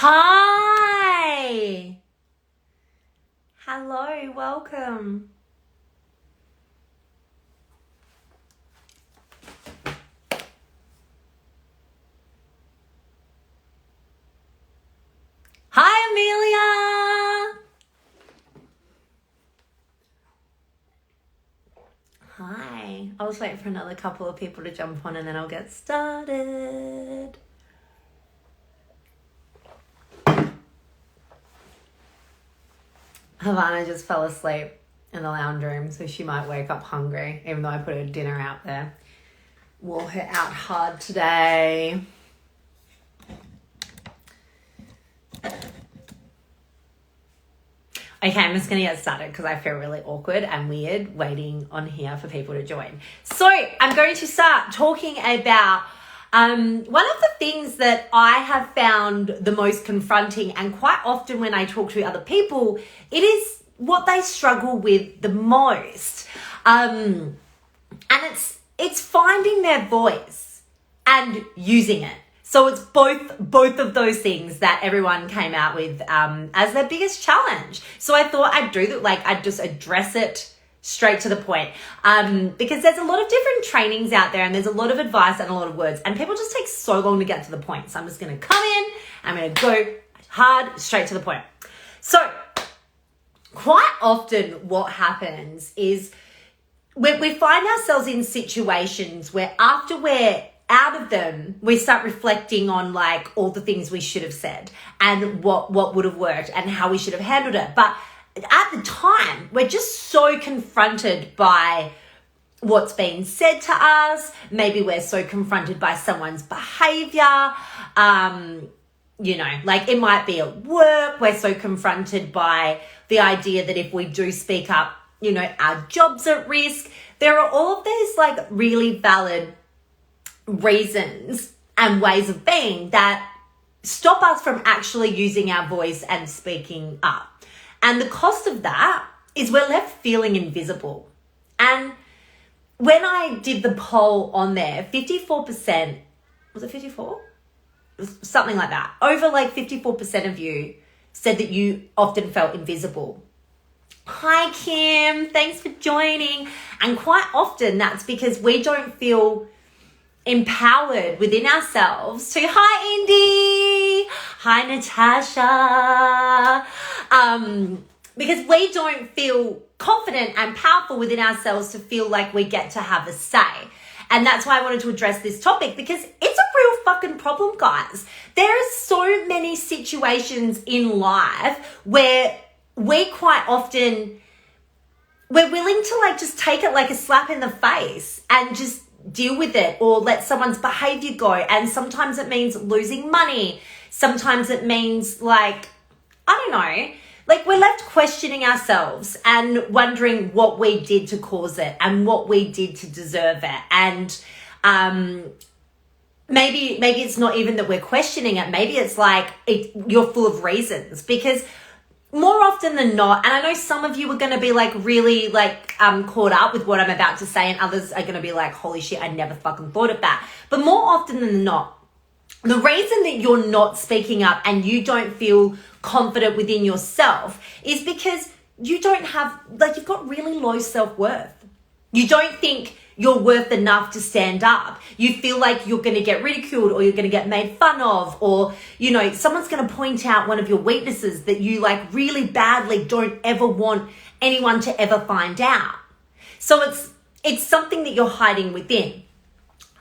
Hi! Hello, welcome. Hi, Amelia! Hi. I'll just wait for another couple of people to jump on and then I'll get started. Havana just fell asleep in the lounge room, so she might wake up hungry, even though I put her dinner out there. Wore her out hard today. Okay, I'm just going to get started because I feel really awkward and weird waiting on here for people to join. So I'm going to start talking about one of the things that I have found the most confronting, and quite often when I talk to other people, it is what they struggle with the most. And it's finding their voice and using it. So it's both of those things that everyone came out with as their biggest challenge. So I thought I'd do that, I'd just address it straight to the point. Because there's a lot of different trainings out there and there's a lot of advice and a lot of words and people just take so long to get to the point. So I'm just going to come in, I'm going to go hard, straight to the point. So quite often what happens is we find ourselves in situations where after we're out of them, we start reflecting on all the things we should have said and what would have worked and how we should have handled it. But at the time, we're just so confronted by what's being said to us. Maybe we're so confronted by someone's behavior. It might be at work. We're so confronted by the idea that if we do speak up, our job's at risk. There are all of these really valid reasons and ways of being that stop us from actually using our voice and speaking up. And the cost of that is we're left feeling invisible. And when I did the poll on there, 54%, was it 54? Something like that. Over 54% of you said that you often felt invisible. Hi, Kim. Thanks for joining. And quite often that's because we don't feel empowered within ourselves to, hi, Indy. Hi, Natasha. Because we don't feel confident and powerful within ourselves to feel like we get to have a say. And that's why I wanted to address this topic because it's a real fucking problem, guys. There are so many situations in life where we quite often, we're willing to just take it like a slap in the face and just deal with it or let someone's behavior go. And sometimes it means losing money. Sometimes it means I don't know, we're left questioning ourselves and wondering what we did to cause it and what we did to deserve it. And maybe it's not even that we're questioning it. Maybe it's you're full of reasons, because more often than not, and I know some of you are going to be really caught up with what I'm about to say, and others are going to be holy shit, I never fucking thought of that. But more often than not, the reason that you're not speaking up and you don't feel confident within yourself is because you don't have, you've got really low self-worth. You don't think you're worth enough to stand up. You feel like you're going to get ridiculed or you're going to get made fun of, or, someone's going to point out one of your weaknesses that you really badly don't ever want anyone to ever find out. So it's something that you're hiding within.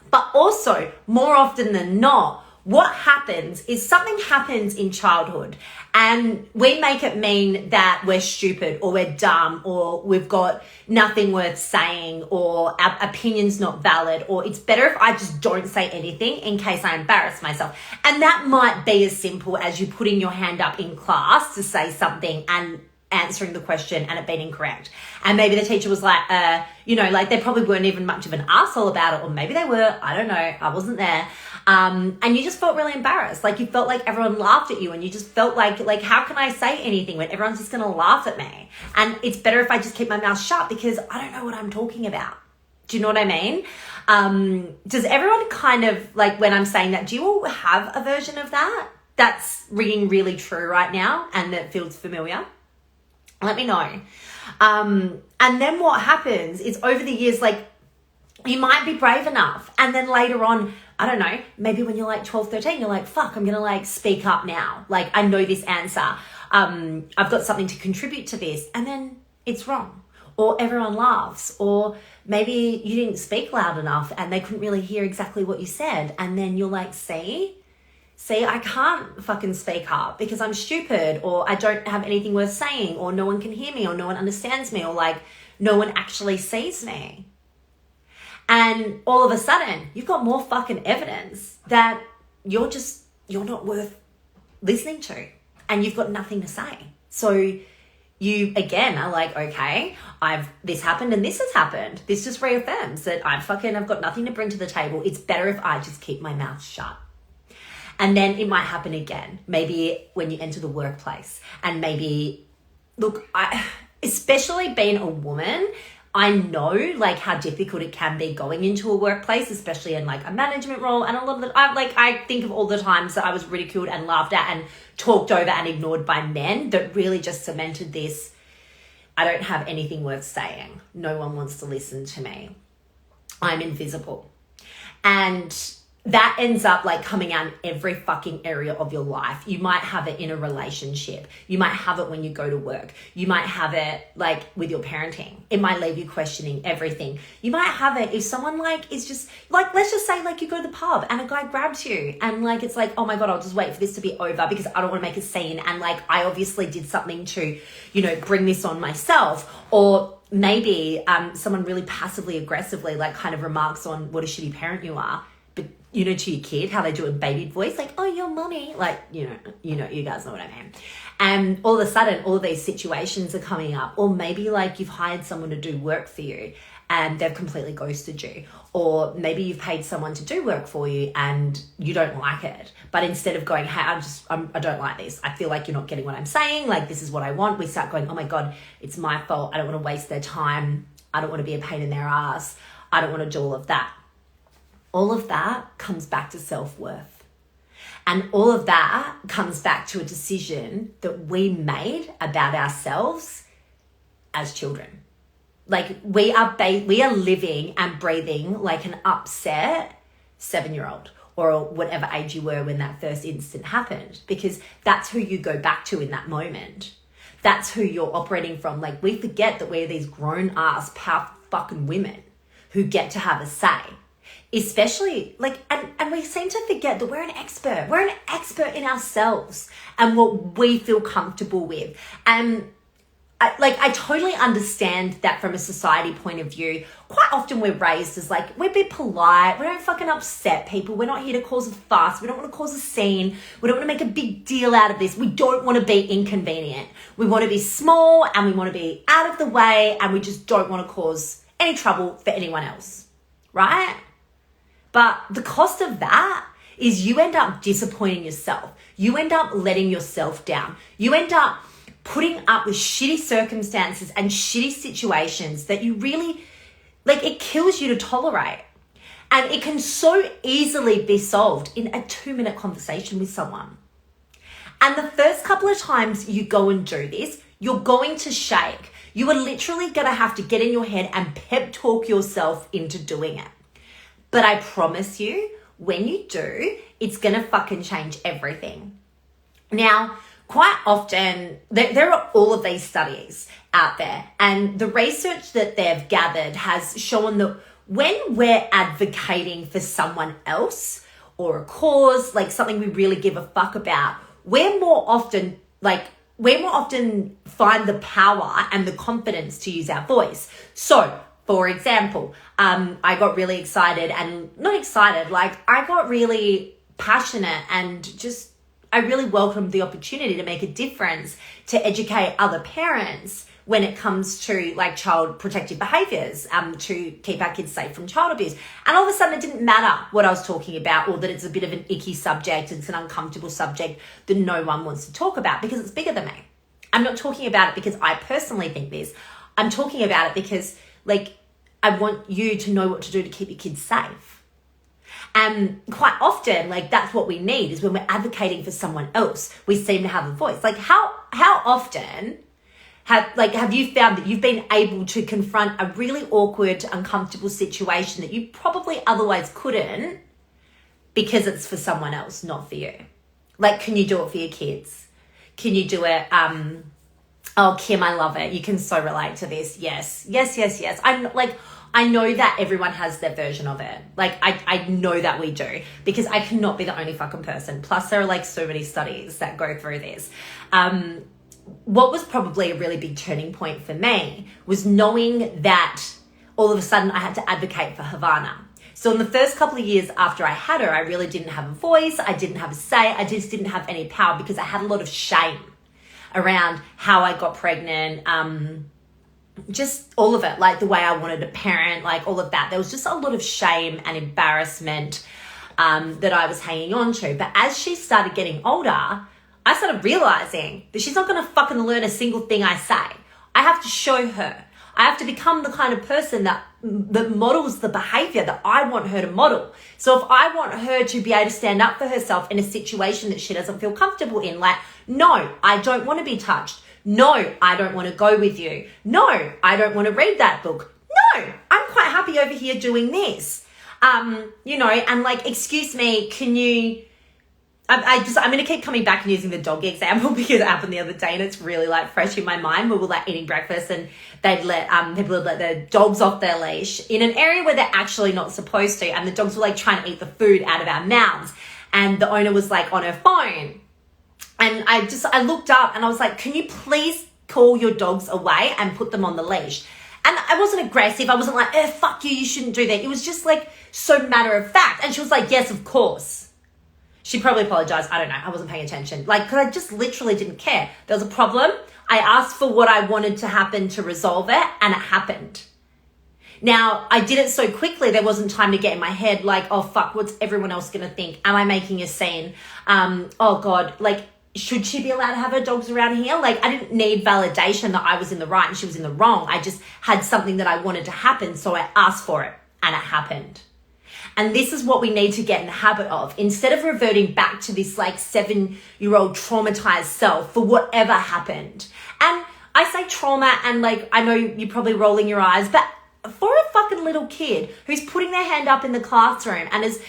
But also, more often than not, what happens is something happens in childhood and we make it mean that we're stupid or we're dumb or we've got nothing worth saying or our opinion's not valid, or it's better if I just don't say anything in case I embarrass myself. And that might be as simple as you putting your hand up in class to say something and answering the question and it being incorrect. And maybe the teacher was they probably weren't even much of an asshole about it, or maybe they were, I don't know, I wasn't there. And you just felt really embarrassed. You felt like everyone laughed at you and you just felt like how can I say anything when everyone's just going to laugh at me? And it's better if I just keep my mouth shut because I don't know what I'm talking about. Do you know what I mean? Does everyone kind of, when I'm saying that, do you all have a version of that? that's ringing really true right now and that feels familiar, let me know. And then what happens is over the years, like, you might be brave enough. And then later on, I don't know, maybe when you're like 12, 13, you're like, fuck, I'm going to like speak up now. Like, I know this answer. I've got something to contribute to this. And then it's wrong. Or everyone laughs. Or maybe you didn't speak loud enough and they couldn't really hear exactly what you said. And then you're like, see, I can't fucking speak up because I'm stupid, or I don't have anything worth saying, or no one can hear me, or no one understands me, or like no one actually sees me. And all of a sudden, you've got more fucking evidence that you're not worth listening to, and you've got nothing to say. So you, again, are like, okay, this happened and this has happened. This just reaffirms that I've got nothing to bring to the table. It's better if I just keep my mouth shut. And then it might happen again, maybe when you enter the workplace. And maybe, look, especially being a woman, I know like how difficult it can be going into a workplace, especially in like a management role. And a lot of I think of all the times that I was ridiculed and laughed at and talked over and ignored by men that really just cemented this. I don't have anything worth saying. No one wants to listen to me. I'm invisible. And that ends up like coming out in every fucking area of your life. You might have it in a relationship. You might have it when you go to work. You might have it like with your parenting. It might leave you questioning everything. You might have it if someone like is just like, let's just say like you go to the pub and a guy grabs you and like, it's like, oh my God, I'll just wait for this to be over because I don't want to make a scene. And like, I obviously did something to, bring this on myself. Or maybe someone really passively aggressively like kind of remarks on what a shitty parent you are. But, to your kid, how they do a baby voice, like, oh, your mommy, like, you guys know what I mean. And all of a sudden, all of these situations are coming up. Or maybe like you've hired someone to do work for you and they've completely ghosted you. Or maybe you've paid someone to do work for you and you don't like it. But instead of going, hey, I don't like this. I feel like you're not getting what I'm saying. Like, this is what I want. We start going, oh my God, it's my fault. I don't want to waste their time. I don't want to be a pain in their ass. I don't want to do all of that. All of that comes back to self-worth. And all of that comes back to a decision that we made about ourselves as children. Like we are living and breathing like an upset 7-year-old or whatever age you were when that first incident happened, because that's who you go back to in that moment. That's who you're operating from. Like, we forget that we're these grown-ass, powerful fucking women who get to have a say. Especially like, and we seem to forget that we're an expert. We're an expert in ourselves and what we feel comfortable with. And I totally understand that from a society point of view. Quite often we're raised as like, we're a bit polite. We don't fucking upset people. We're not here to cause a fuss. We don't want to cause a scene. We don't want to make a big deal out of this. We don't want to be inconvenient. We want to be small and we want to be out of the way, and we just don't want to cause any trouble for anyone else, right? But the cost of that is you end up disappointing yourself. You end up letting yourself down. You end up putting up with shitty circumstances and shitty situations that you really, like, it kills you to tolerate. And it can so easily be solved in a 2-minute conversation with someone. And the first couple of times you go and do this, you're going to shake. You are literally going to have to get in your head and pep talk yourself into doing it. But I promise you, when you do, it's going to fucking change everything. Now, quite often, there are all of these studies out there, and the research that they've gathered has shown that when we're advocating for someone else or a cause, like something we really give a fuck about, we're more often find the power and the confidence to use our voice. So, for example, I got really excited and not excited, like I got really passionate and just, I really welcomed the opportunity to make a difference to educate other parents when it comes to like child protective behaviors, to keep our kids safe from child abuse. And all of a sudden it didn't matter what I was talking about, or that it's a bit of an icky subject, it's an uncomfortable subject that no one wants to talk about because it's bigger than me. I'm not talking about it because I personally think this. I'm talking about it because like, I want you to know what to do to keep your kids safe. And quite often, like, that's what we need, is when we're advocating for someone else, we seem to have a voice. Like, how often have you found that you've been able to confront a really awkward, uncomfortable situation that you probably otherwise couldn't, because it's for someone else, not for you? Like, can you do it for your kids? Can you do it? Oh, Kim, I love it. You can so relate to this. Yes. I know that everyone has their version of it. Like, I know that we do, because I cannot be the only fucking person. Plus, there are like so many studies that go through this. What was probably a really big turning point for me was knowing that all of a sudden I had to advocate for Havana. So in the first couple of years after I had her, I really didn't have a voice. I didn't have a say. I just didn't have any power, because I had a lot of shame around how I got pregnant, just all of it, like the way I wanted to parent, like all of that. There was just a lot of shame and embarrassment that I was hanging on to. But as she started getting older, I started realizing that she's not going to fucking learn a single thing I say. I have to show her. I have to become the kind of person that models the behavior that I want her to model. So if I want her to be able to stand up for herself in a situation that she doesn't feel comfortable in, like, no, I don't want to be touched. No, I don't want to go with you. No, I don't want to read that book. No, I'm quite happy over here doing this. And like, excuse me, can you... I'm going to keep coming back and using the dog example, because it happened the other day and it's really like fresh in my mind. We were like eating breakfast and they'd let, people would let their dogs off their leash in an area where they're actually not supposed to. And the dogs were like trying to eat the food out of our mouths. And the owner was like on her phone. And I looked up and I was like, can you please call your dogs away and put them on the leash? And I wasn't aggressive. I wasn't like, fuck you, you shouldn't do that. It was just like so matter of fact. And she was like, yes, of course. She probably apologized. I don't know. I wasn't paying attention. Like, because I just literally didn't care. There was a problem. I asked for what I wanted to happen to resolve it, and it happened. Now, I did it so quickly, there wasn't time to get in my head like, oh, fuck, what's everyone else going to think? Am I making a scene? Oh, God, like, should she be allowed to have her dogs around here? Like, I didn't need validation that I was in the right and she was in the wrong. I just had something that I wanted to happen, so I asked for it, and it happened. And this is what we need to get in the habit of. Instead of reverting back to this like 7-year-old traumatized self for whatever happened. And I say trauma, and like, I know you're probably rolling your eyes, but for a fucking little kid who's putting their hand up in the classroom and is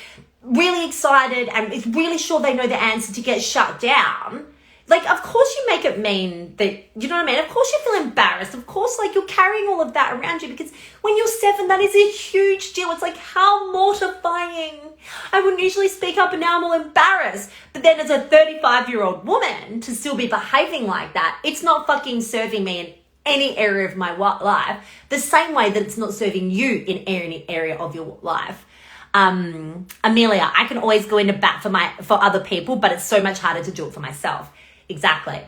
really excited and is really sure they know the answer to get shut down, like, of course you make it mean that, you know what I mean? Of course you feel embarrassed. Of course, like, you're carrying all of that around you, because when you're 7, that is a huge deal. It's like, how mortifying. I wouldn't usually speak up, and now I'm all embarrassed. But then as a 35-year-old woman to still be behaving like that, it's not fucking serving me in any area of my life, the same way that it's not serving you in any area of your life. Amelia, I can always go into bat for other people, but it's so much harder to do it for myself. Exactly.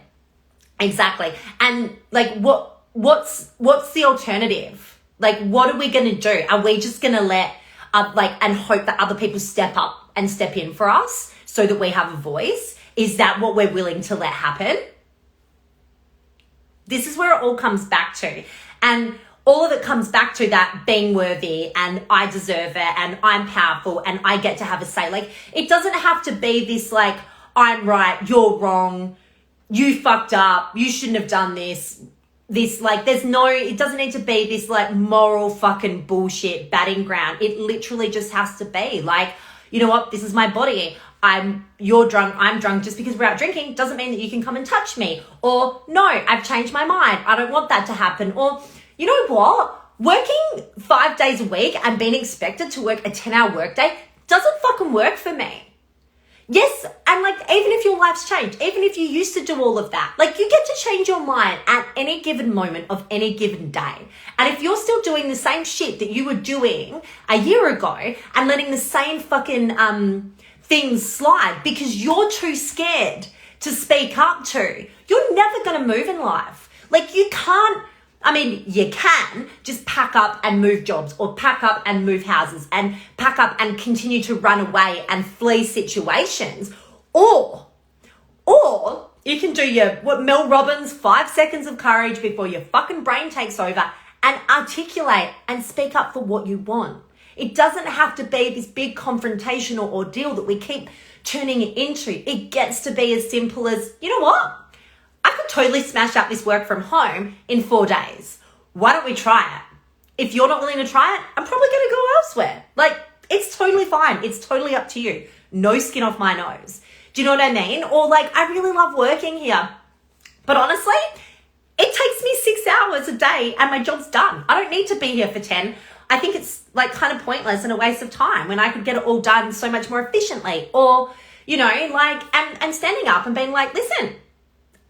And like, what's the alternative? Like, what are we going to do? Are we just going to let and hope that other people step up and step in for us so that we have a voice? Is that what we're willing to let happen? This is where it all comes back to. And all of it comes back to that being worthy, and I deserve it, and I'm powerful, and I get to have a say. Like, it doesn't have to be this like, I'm right, you're wrong, you fucked up, you shouldn't have done this. This, like, it doesn't need to be this like moral fucking bullshit batting ground. It literally just has to be like, you know what, this is my body. You're drunk, I'm drunk. Just because we're out drinking doesn't mean that you can come and touch me. Or no, I've changed my mind. I don't want that to happen. Or, you know what? Working 5 days a week and being expected to work a 10-hour workday doesn't fucking work for me. Yes, and like, even if your life's changed, even if you used to do all of that, like, you get to change your mind at any given moment of any given day. And if you're still doing the same shit that you were doing a year ago and letting the same fucking things slide because you're too scared to speak up to, you're never going to move in life. Like, you can't. I mean, you can just pack up and move jobs, or pack up and move houses, and pack up and continue to run away and flee situations. Or you can do what Mel Robbins, 5 seconds of courage before your fucking brain takes over, and articulate and speak up for what you want. It doesn't have to be this big confrontational ordeal that we keep turning it into. It gets to be as simple as, you know what? I could totally smash up this work from home in 4 days. Why don't we try it? If you're not willing to try it, I'm probably going to go elsewhere. Like, it's totally fine. It's totally up to you. No skin off my nose. Do you know what I mean? Or like, I really love working here, but honestly, it takes me 6 hours a day and my job's done. I don't need to be here for 10. I think it's like kind of pointless and a waste of time when I could get it all done so much more efficiently. Or, you know, like, I'm standing up and being like, listen,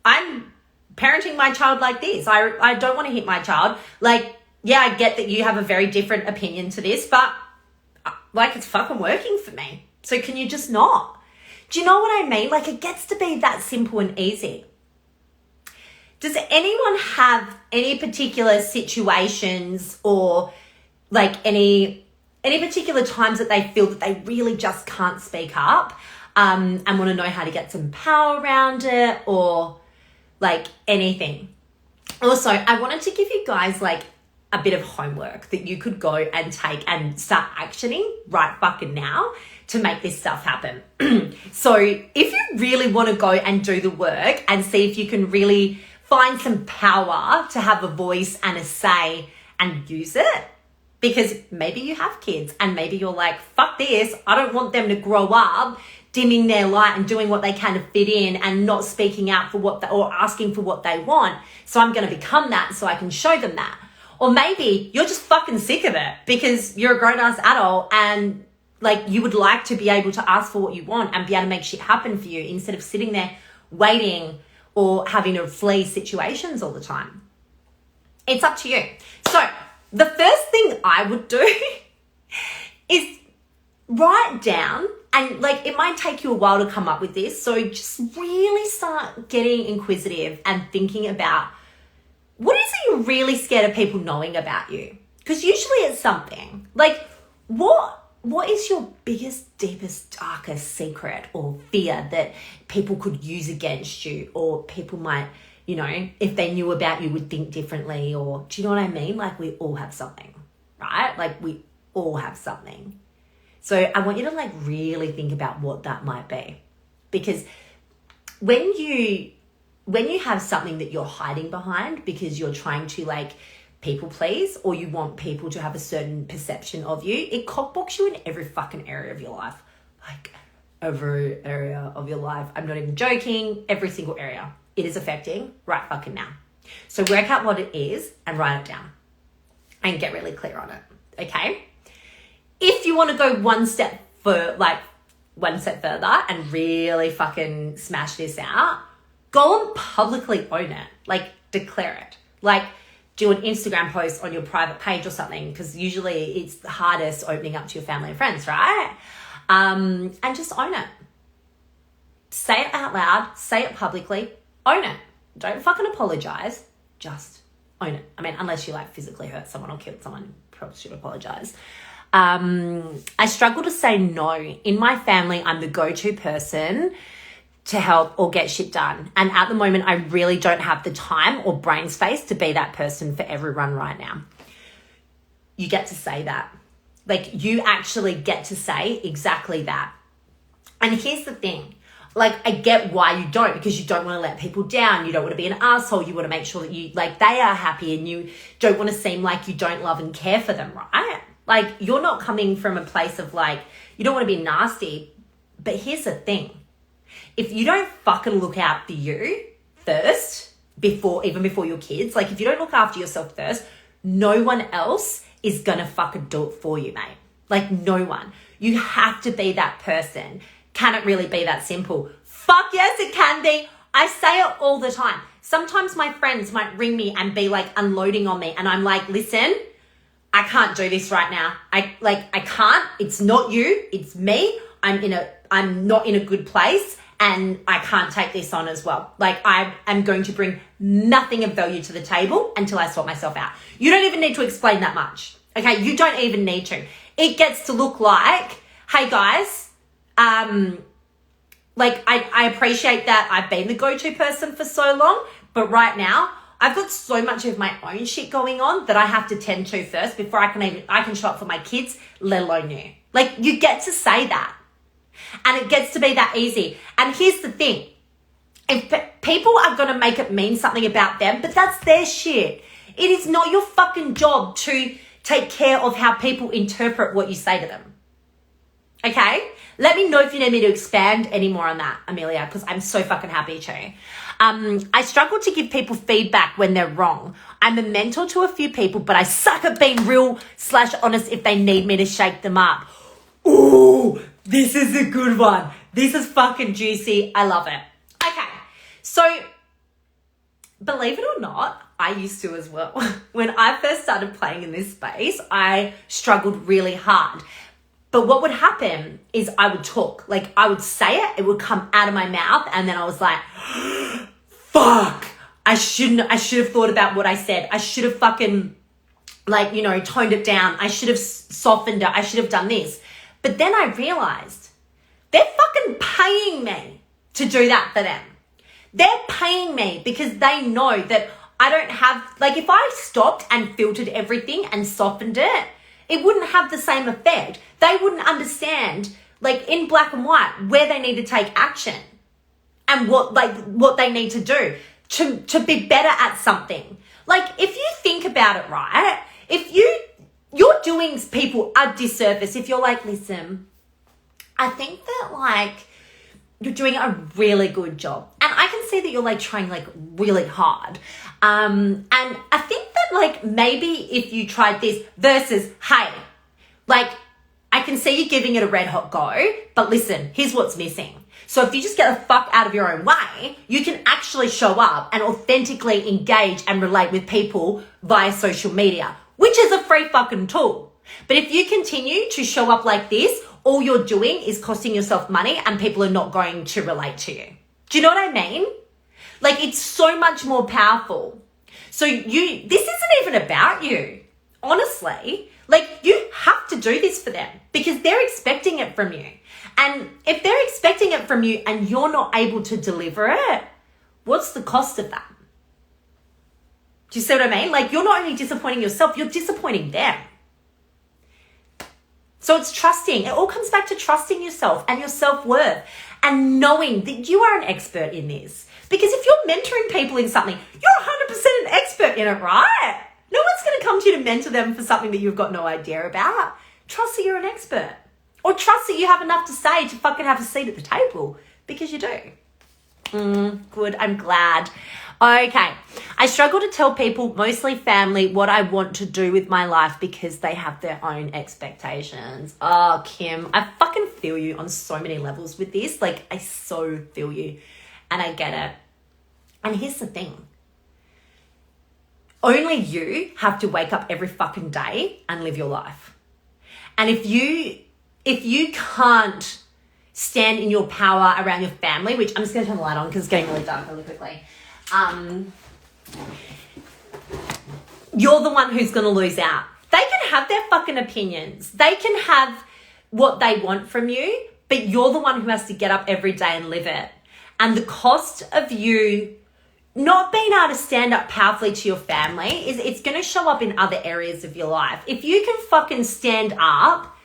I'm parenting my child like this. I don't want to hit my child. Like, yeah, I get that you have a very different opinion to this, but like, it's fucking working for me. So can you just not? Do you know what I mean? Like, it gets to be that simple and easy. Does anyone have any particular situations or like any particular times that they feel that they really just can't speak up and want to know how to get some power around it, or like anything? Also, I wanted to give you guys like a bit of homework that you could go and take and start actioning right fucking now to make this stuff happen. So if you really want to go and do the work and see if you can really find some power to have a voice and a say and use it, because maybe you have kids and maybe you're like, fuck this, I don't want them to grow up dimming their light and doing what they can to fit in and not speaking out for what or asking for what they want. So I'm going to become that so I can show them that. Or maybe you're just fucking sick of it because you're a grown-ass adult and like you would like to be able to ask for what you want and be able to make shit happen for you instead of sitting there waiting or having to flee situations all the time. It's up to you. So the first thing I would do is write down, and like it might take you a while to come up with this. So just really start getting inquisitive and thinking about what is it you're really scared of people knowing about you? Because usually it's something. Like what is your biggest, deepest, darkest secret or fear that people could use against you, or people might, you know, if they knew about you would think differently? Or do you know what I mean? Like we all have something, right? Like we all have something. So I want you to like really think about what that might be, because when you have something that you're hiding behind because you're trying to like people please, or you want people to have a certain perception of you, it cockblocks you in every fucking area of your life. Like every area of your life. I'm not even joking. Every single area. It is affecting right fucking now. So work out what it is and write it down and get really clear on it. Okay? If you want to go one step further and really fucking smash this out, go and publicly own it. Like declare it. Like do an Instagram post on your private page or something, because usually it's the hardest opening up to your family and friends, right? And just own it. Say it out loud. Say it publicly. Own it. Don't fucking apologize. Just own it. I mean, unless you like physically hurt someone or killed someone, you probably should apologize. I struggle to say no. In my family, I'm the go-to person to help or get shit done. And at the moment, I really don't have the time or brain space to be that person for everyone right now. You get to say that. Like you actually get to say exactly that. And here's the thing. Like I get why you don't, because you don't want to let people down. You don't want to be an asshole. You want to make sure that you like they are happy, and you don't want to seem like you don't love and care for them, right? Like you're not coming from a place of like, you don't want to be nasty. But here's the thing. If you don't fucking look out for you first, even before your kids, like if you don't look after yourself first, no one else is gonna fucking do it for you, mate. Like no one. You have to be that person. Can it really be that simple? Fuck yes, it can be. I say it all the time. Sometimes my friends might ring me and be like unloading on me, and I'm like, listen, I can't do this right now. I can't. It's not you. It's me. I'm not in a good place. And I can't take this on as well. Like I am going to bring nothing of value to the table until I sort myself out. You don't even need to explain that much. Okay, you don't even need to. It gets to look like, hey guys, like I appreciate that I've been the go-to person for so long, but right now I've got so much of my own shit going on that I have to tend to first before I can show up for my kids, let alone you. Like, you get to say that. And it gets to be that easy. And here's the thing. If people are going to make it mean something about them, but that's their shit. It is not your fucking job to take care of how people interpret what you say to them. Okay? Let me know if you need me to expand any more on that, Amelia, because I'm so fucking happy to. I struggle to give people feedback when they're wrong. I'm a mentor to a few people, but I suck at being real/honest if they need me to shake them up. Ooh, this is a good one. This is fucking juicy. I love it. Okay, so believe it or not, I used to as well. When I first started playing in this space, I struggled really hard. But what would happen is I would talk. Like, I would say it would come out of my mouth, and then I was like, fuck, I should have thought about what I said. I should have fucking, like, you know, toned it down. I should have softened it. I should have done this. But then I realized they're fucking paying me to do that for them. They're paying me because they know that I don't have, like, if I stopped and filtered everything and softened it, it wouldn't have the same effect. They wouldn't understand, like, in black and white, where they need to take action and what they need to do to be better at something. Like, if you think about it, right, if you're doing people a disservice if you're like, listen, I think that, like, you're doing a really good job. And I can see that you're, like, trying, like, really hard. And I think that, like, maybe if you tried this versus, hey, like, I can see you giving it a red hot go, but listen, here's what's missing. So if you just get the fuck out of your own way, you can actually show up and authentically engage and relate with people via social media, which is a free fucking tool. But if you continue to show up like this, all you're doing is costing yourself money and people are not going to relate to you. Do you know what I mean? Like, it's so much more powerful. So this isn't even about you, honestly. Like, you have to do this for them because they're expecting it from you. And if they're expecting it from you and you're not able to deliver it, what's the cost of that? Do you see what I mean? Like, you're not only disappointing yourself, you're disappointing them. So it's trusting. It all comes back to trusting yourself and your self-worth and knowing that you are an expert in this. Because if you're mentoring people in something, you're 100% an expert in it, right? No one's going to come to you to mentor them for something that you've got no idea about. Trust that you're an expert. Or trust that you have enough to say to fucking have a seat at the table. Because you do. Good. I'm glad. Okay. I struggle to tell people, mostly family, what I want to do with my life because they have their own expectations. Oh, Kim, I fucking feel you on so many levels with this. Like, I so feel you. And I get it. And here's the thing. Only you have to wake up every fucking day and live your life. And if you can't stand in your power around your family, which I'm just going to turn the light on because it's getting really dark really quickly. You're the one who's going to lose out. They can have their fucking opinions. They can have what they want from you, but you're the one who has to get up every day and live it. And the cost of you not being able to stand up powerfully to your family is it's going to show up in other areas of your life. If you can fucking stand up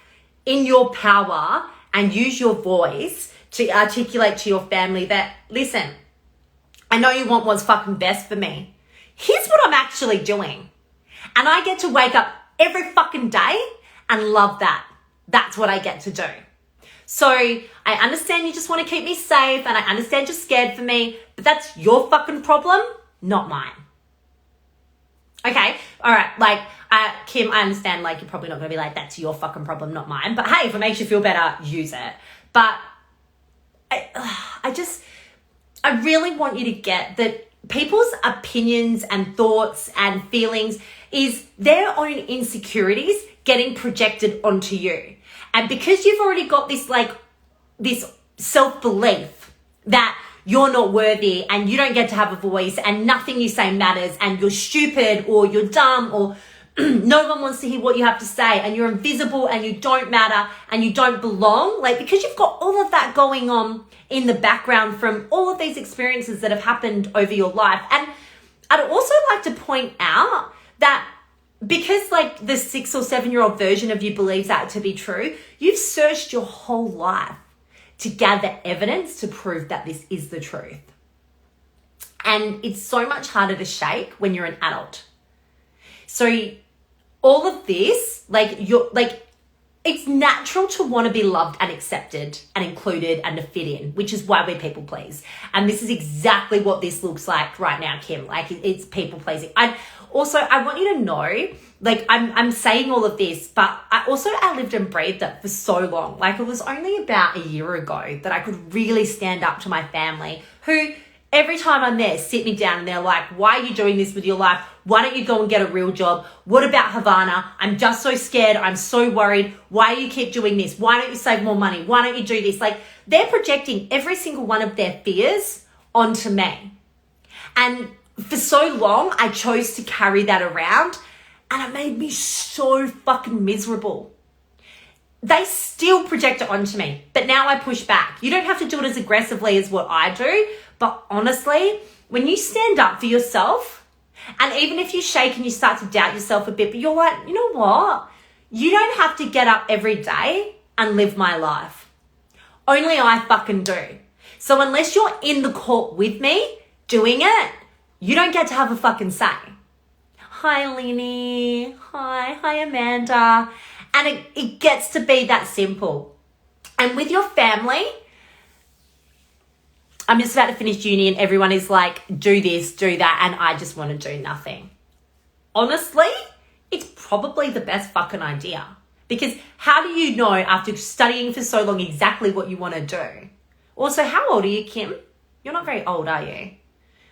in your power and use your voice to articulate to your family that, listen, I know you want what's fucking best for me. Here's what I'm actually doing. And I get to wake up every fucking day and love that. That's what I get to do. So I understand you just want to keep me safe and I understand you're scared for me, but that's your fucking problem, not mine. Okay? All right. Like, Kim, I understand, like, you're probably not going to be like, that's your fucking problem, not mine. But hey, if it makes you feel better, use it. But I really want you to get that people's opinions and thoughts and feelings is their own insecurities getting projected onto you. And because you've already got this, like, this self-belief that you're not worthy and you don't get to have a voice and nothing you say matters and you're stupid or you're dumb or no one wants to hear what you have to say and you're invisible and you don't matter and you don't belong, like, because you've got all of that going on in the background from all of these experiences that have happened over your life. And I'd also like to point out that because like the 6 or 7-year-old version of you believes that to be true, you've searched your whole life to gather evidence to prove that this is the truth. And it's so much harder to shake when you're an adult. So all of this, it's natural to want to be loved and accepted and included and to fit in, which is why we people please. And this is exactly what this looks like right now, Kim. Like it's people pleasing. I want you to know, like I'm saying all of this, but I lived and breathed it for so long. Like it was only about a year ago that I could really stand up to my family who every time I'm there, sit me down and they're like, why are you doing this with your life? Why don't you go and get a real job? What about Havana? I'm just so scared. I'm so worried. Why do you keep doing this? Why don't you save more money? Why don't you do this? Like they're projecting every single one of their fears onto me. And for so long, I chose to carry that around and it made me so fucking miserable. They still project it onto me, but now I push back. You don't have to do it as aggressively as what I do, but honestly, when you stand up for yourself, and even if you shake and you start to doubt yourself a bit, but you're like, you know what? You don't have to get up every day and live my life. Only I fucking do. So unless you're in the court with me doing it, you don't get to have a fucking say. Hi, Lenny. Hi, Amanda. And it gets to be that simple. And with your family, I'm just about to finish uni and everyone is like, do this, do that, and I just want to do nothing. Honestly, it's probably the best fucking idea. Because how do you know after studying for so long exactly what you want to do? Also, how old are you, Kim? You're not very old, are you?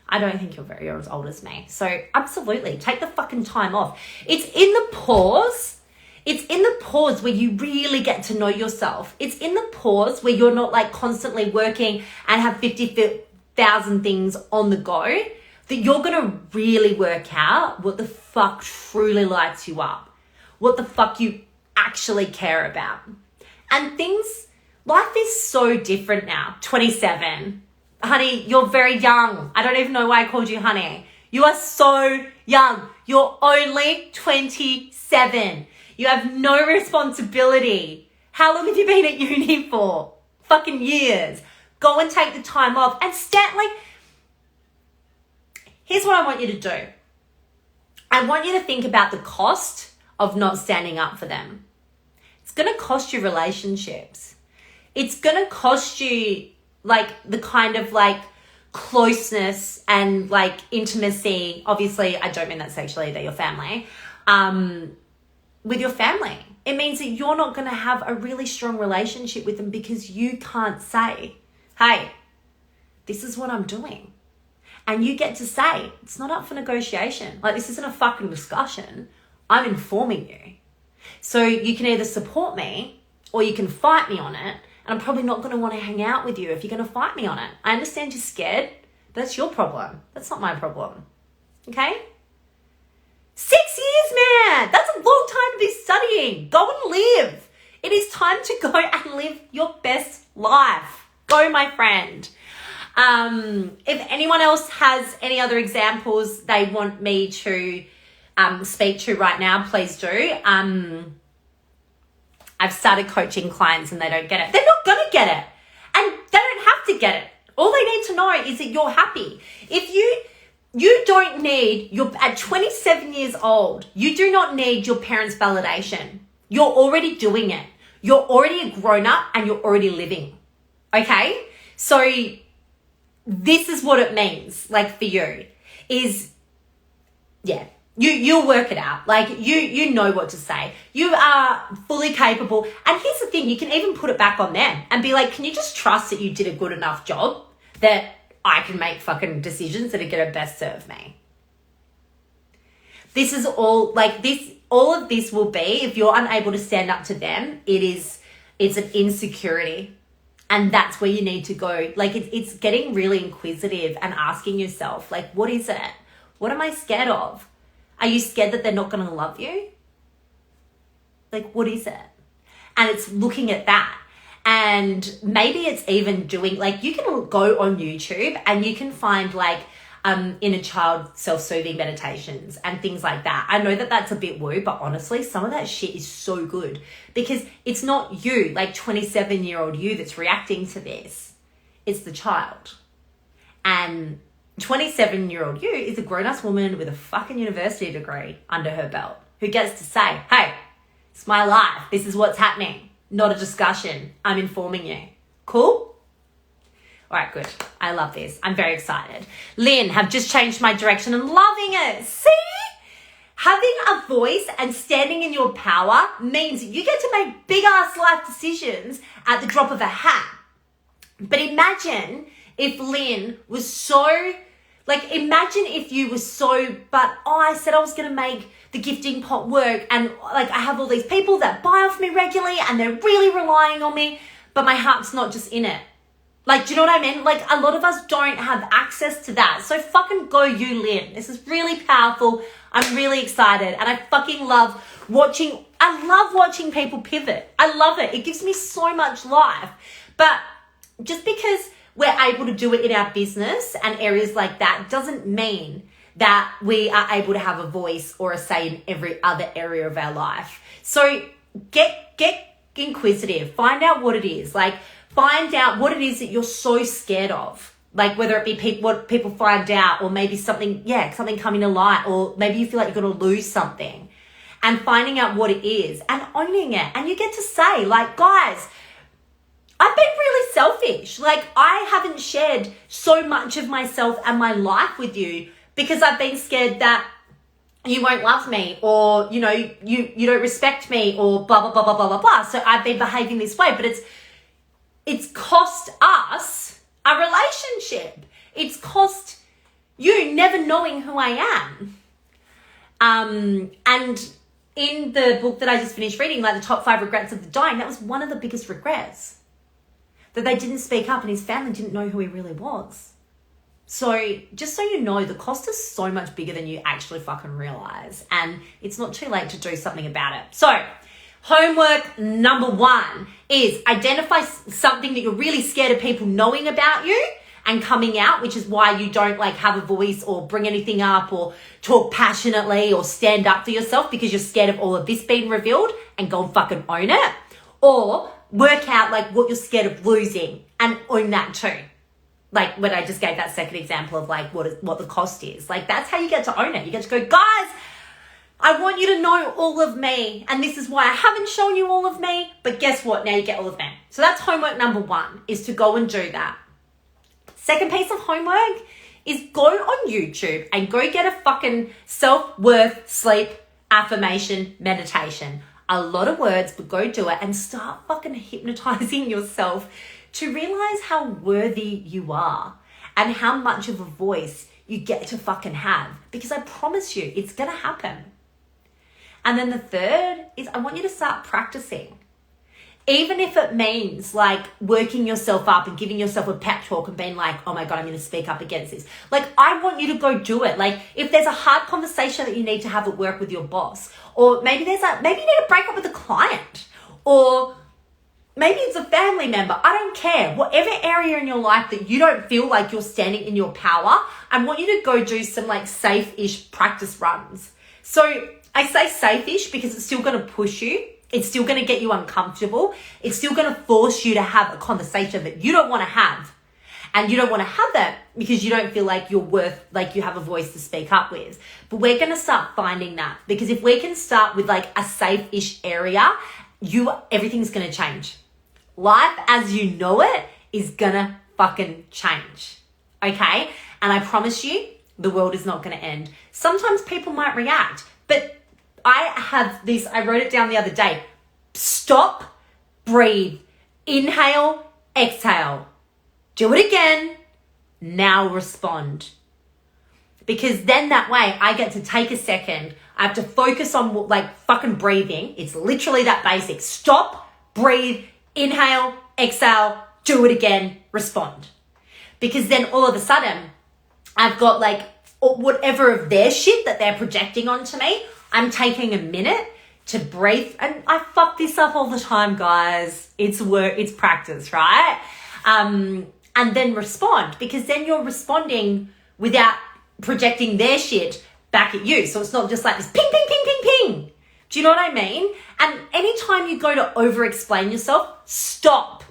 I don't think you're as old as me. So absolutely, take the fucking time off. It's in the pause. It's in the pause where you really get to know yourself. It's in the pause where you're not like constantly working and have 50,000 things on the go that you're going to really work out what the fuck truly lights you up, what the fuck you actually care about. And life is so different now. 27. Honey, you're very young. I don't even know why I called you honey. You are so young. You're only 27. You have no responsibility. How long have you been at uni for? Fucking years. Go and take the time off and here's what I want you to do. I want you to think about the cost of not standing up for them. It's going to cost you relationships. It's going to cost you like the kind of like closeness and like intimacy. Obviously, I don't mean that sexually, they're your family. With your family, it means that you're not going to have a really strong relationship with them because you can't say, hey, this is what I'm doing. And you get to say, it's not up for negotiation. Like, this isn't a fucking discussion. I'm informing you. So you can either support me or you can fight me on it. And I'm probably not going to want to hang out with you if you're going to fight me on it. I understand you're scared. That's your problem. That's not my problem. Okay? 6 years, man. That's a long time to be studying. Go and live. It is time to go and live your best life. Go, my friend. If anyone else has any other examples they want me to speak to right now, please do. I've started coaching clients and they don't get it. They're not going to get it. And they don't have to get it. All they need to know is that you're happy. If you don't need at 27 years old, you do not need your parents' validation. You're already doing it. You're already a grown up and you're already living. Okay? So this is what it means, like for you, is, yeah, you'll work it out. Like you know what to say. You are fully capable. And here's the thing, you can even put it back on them and be like, can you just trust that you did a good enough job that I can make fucking decisions that are going to best serve me? This is all like this. All of this will be, if you're unable to stand up to them, it's an insecurity. And that's where you need to go. Like it's getting really inquisitive and asking yourself, like, what is it? What am I scared of? Are you scared that they're not going to love you? Like, what is it? And it's looking at that. And maybe it's even doing, like, you can go on YouTube and you can find like inner child self-soothing meditations and things like that. I know that that's a bit woo, but honestly, some of that shit is so good because it's not you, like 27-year-old you, that's reacting to this. It's the child. And 27-year-old you is a grown-ass woman with a fucking university degree under her belt who gets to say, hey, it's my life. This is what's happening. Not a discussion. I'm informing you. Cool? All right, good. I love this. I'm very excited. Lynn, have just changed my direction and loving it. See? Having a voice and standing in your power means you get to make big-ass life decisions at the drop of a hat. But imagine if Lynn was so, like, imagine if you were so, but I said I was going to make the gifting pot work and, like, I have all these people that buy off me regularly and they're really relying on me, but my heart's not just in it. Like, do you know what I mean? Like, a lot of us don't have access to that. So fucking go you, Lynn. This is really powerful. I'm really excited. And I fucking love watching people pivot. I love it. It gives me so much life. But just because we're able to do it in our business and areas like that doesn't mean that we are able to have a voice or a say in every other area of our life. So get inquisitive. Find out what it is. Like, find out what it is that you're so scared of. Like, whether it be what people find out or maybe something coming to light, or maybe you feel like you're going to lose something, and finding out what it is and owning it. And you get to say, like, guys, I've been really selfish. Like, I haven't shared so much of myself and my life with you because I've been scared that you won't love me, or, you know, you don't respect me, or blah, blah, blah, blah, blah, blah, blah. So I've been behaving this way, but it's cost us a relationship. It's cost you never knowing who I am. And in the book that I just finished reading, like the top 5 regrets of the dying, that was one of the biggest regrets. That they didn't speak up and his family didn't know who he really was. So just so you know, the cost is so much bigger than you actually fucking realize. And it's not too late to do something about it. So homework number 1 is identify something that you're really scared of people knowing about you and coming out, which is why you don't like have a voice or bring anything up or talk passionately or stand up for yourself, because you're scared of all of this being revealed, and go and fucking own it. Or work out like what you're scared of losing and own that too. Like when I just gave that second example of like what the cost is. Like, that's how you get to own it. You get to go, guys, I want you to know all of me, and this is why I haven't shown you all of me, but guess what? Now you get all of me. So that's homework number 1, is to go and do that. Second piece of homework is go on YouTube and go get a fucking self-worth sleep affirmation meditation. A lot of words, but go do it and start fucking hypnotizing yourself to realize how worthy you are and how much of a voice you get to fucking have, because I promise you it's gonna happen. And then the third is I want you to start practicing. Even if it means like working yourself up and giving yourself a pep talk and being like, oh my God, I'm going to speak up against this. Like, I want you to go do it. Like, if there's a hard conversation that you need to have at work with your boss, or maybe maybe you need to break up with a client, or maybe it's a family member. I don't care. Whatever area in your life that you don't feel like you're standing in your power, I want you to go do some like safe-ish practice runs. So I say safe-ish because it's still going to push you. It's still going to get you uncomfortable. It's still going to force you to have a conversation that you don't want to have. And you don't want to have that because you don't feel like you're worth, like you have a voice to speak up with. But we're going to start finding that, because if we can start with like a safe-ish area, everything's going to change. Life as you know it is going to fucking change. Okay? And I promise you, the world is not going to end. Sometimes people might react, but I wrote it down the other day. Stop, breathe, inhale, exhale. Do it again. Now respond. Because then that way I get to take a second. I have to focus on like fucking breathing. It's literally that basic. Stop, breathe, inhale, exhale, do it again, respond. Because then all of a sudden I've got like whatever of their shit that they're projecting onto me. I'm taking a minute to breathe, and I fuck this up all the time, guys. It's work, it's practice, right? And then respond, because then you're responding without projecting their shit back at you. So it's not just like this ping, ping, ping, ping, ping. Do you know what I mean? And anytime you go to over-explain yourself, stop.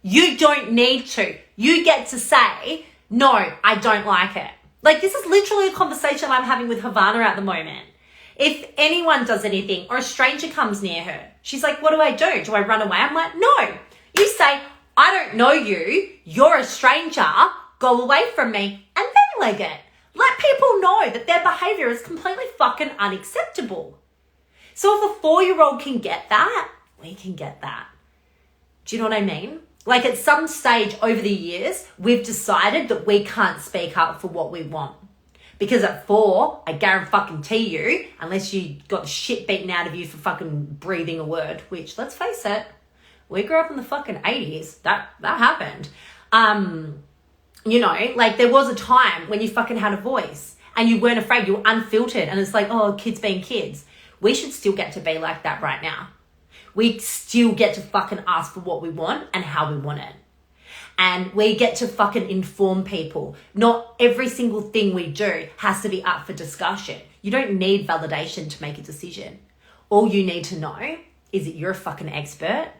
You don't need to. You get to say, no, I don't like it. Like, this is literally a conversation I'm having with Havana at the moment. If anyone does anything or a stranger comes near her, she's like, what do I do? Do I run away? I'm like, no. You say, I don't know you. You're a stranger. Go away from me. And then leg it. Let people know that their behavior is completely fucking unacceptable. So if a 4-year-old can get that, we can get that. Do you know what I mean? Like, at some stage over the years, we've decided that we can't speak up for what we want. Because at 4, I guarantee you, unless you got the shit beaten out of you for fucking breathing a word, which, let's face it, we grew up in the fucking 80s. That happened. You know, like, there was a time when you fucking had a voice and you weren't afraid, you were unfiltered, and it's like, oh, kids being kids. We should still get to be like that right now. We still get to fucking ask for what we want and how we want it. And we get to fucking inform people. Not every single thing we do has to be up for discussion. You don't need validation to make a decision. All you need to know is that you're a fucking expert,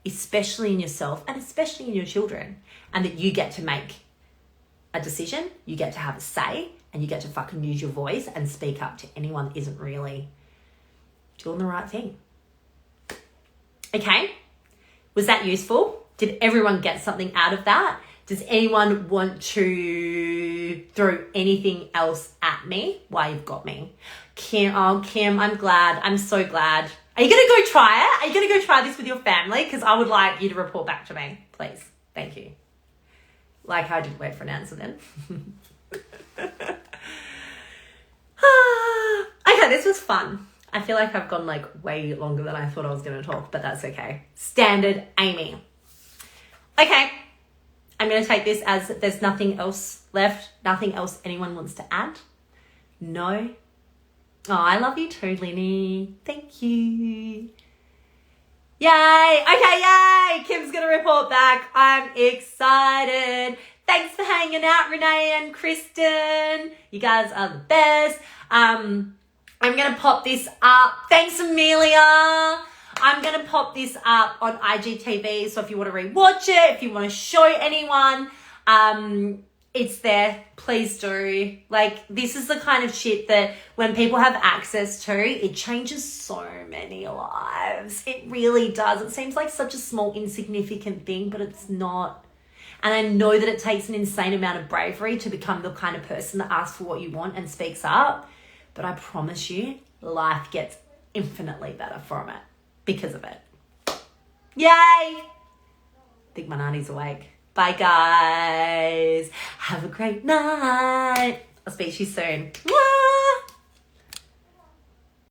especially in yourself and especially in your children, and that you get to make a decision, you get to have a say, and you get to fucking use your voice and speak up to anyone that isn't really doing the right thing. Okay? Was that useful? Did everyone get something out of that? Does anyone want to throw anything else at me? Why, you've got me. Kim, I'm glad. I'm so glad. Are you going to go try it? Are you going to go try this with your family? Because I would like you to report back to me, please. Thank you. Like, I didn't wait for an answer then. Okay, this was fun. I feel like I've gone like way longer than I thought I was going to talk, but that's okay. Standard Amy. Okay, I'm going to take this as there's nothing else left, nothing else anyone wants to add. No. Oh, I love you too, Linny. Thank you. Yay. Okay, yay. Kim's going to report back. I'm excited. Thanks for hanging out, Renee and Kristen. You guys are the best. I'm going to pop this up. Thanks, Amelia. I'm going to pop this up on IGTV. So if you want to rewatch it, if you want to show anyone, it's there. Please do. Like, this is the kind of shit that when people have access to, it changes so many lives. It really does. It seems like such a small, insignificant thing, but it's not. And I know that it takes an insane amount of bravery to become the kind of person that asks for what you want and speaks up. But I promise you, life gets infinitely better from it because of it. Yay! I think my nanny's awake. Bye, guys. Have a great night. I'll speak to you soon. Mwah!